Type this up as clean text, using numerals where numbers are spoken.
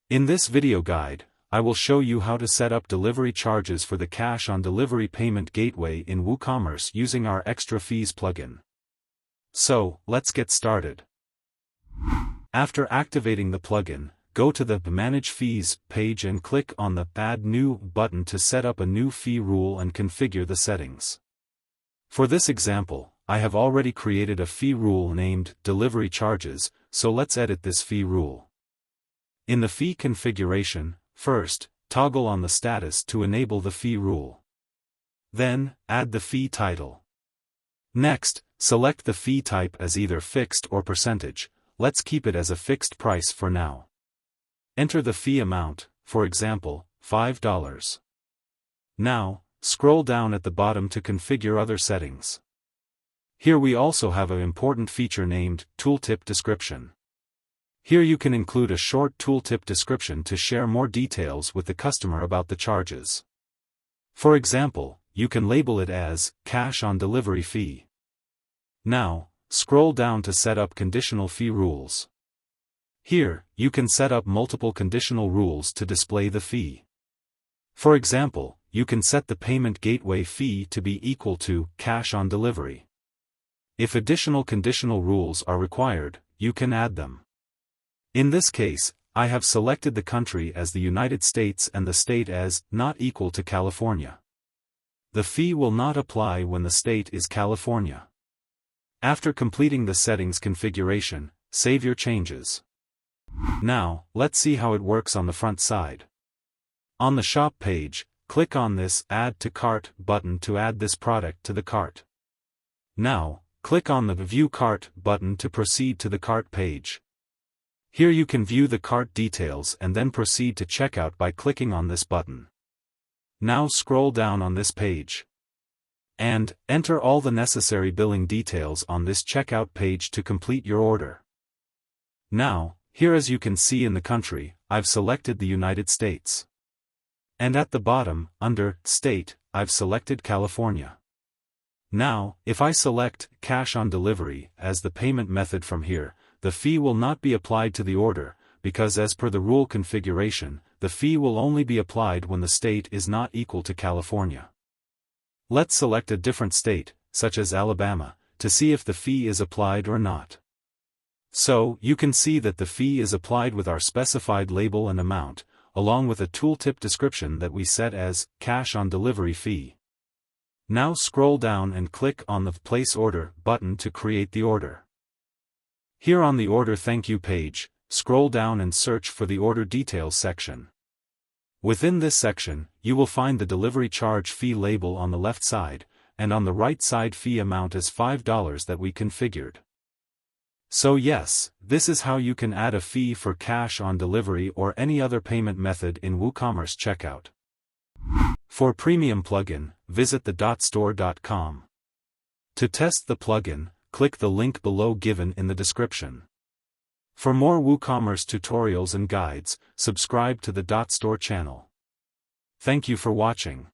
In this video guide, I will show you how to set up delivery charges for the Cash on Delivery payment gateway in WooCommerce using our Extra Fees plugin. So, let's get started. After activating the plugin, go to the Manage Fees page and click on the Add New button to set up a new fee rule and configure the settings. For this example, I have already created a fee rule named Delivery Charges, so let's edit this fee rule. In the fee configuration, first, toggle on the status to enable the fee rule. Then, add the fee title. Next, select the fee type as either fixed or percentage. Let's keep it as a fixed price for now. Enter the fee amount, for example, $5. Now, scroll down at the bottom to configure other settings. Here we also have an important feature named Tooltip Description. Here you can include a short tooltip description to share more details with the customer about the charges. For example, you can label it as Cash on Delivery Fee. Now, scroll down to set up conditional fee rules. Here, you can set up multiple conditional rules to display the fee. For example, you can set the payment gateway fee to be equal to Cash on Delivery. If additional conditional rules are required, you can add them. In this case, I have selected the country as the United States and the state as not equal to California. The fee will not apply when the state is California. After completing the settings configuration, save your changes. Now, let's see how it works on the front side. On the shop page, click on this Add to Cart button to add this product to the cart. Now, click on the View Cart button to proceed to the cart page. Here you can view the cart details and then proceed to checkout by clicking on this button. Now scroll down on this page. And, enter all the necessary billing details on this checkout page to complete your order. Now, here as you can see in the country, I've selected the United States. And at the bottom, under State, I've selected California. Now, if I select Cash on Delivery as the payment method from here, the fee will not be applied to the order, because as per the rule configuration, the fee will only be applied when the state is not equal to California. Let's select a different state, such as Alabama, to see if the fee is applied or not. So, you can see that the fee is applied with our specified label and amount, along with a tooltip description that we set as Cash on Delivery Fee. Now scroll down and click on the Place Order button to create the order. Here on the Order Thank You page, scroll down and search for the Order Details section. Within this section, you will find the delivery charge fee label on the left side, and on the right side fee amount is $5 that we configured. So yes, this is how you can add a fee for Cash on Delivery or any other payment method in WooCommerce checkout. For Premium Plugin, visit the Dotstore.com. To test the plugin, click the link below given in the description. For more WooCommerce tutorials and guides, subscribe to the Dotstore channel. Thank you for watching.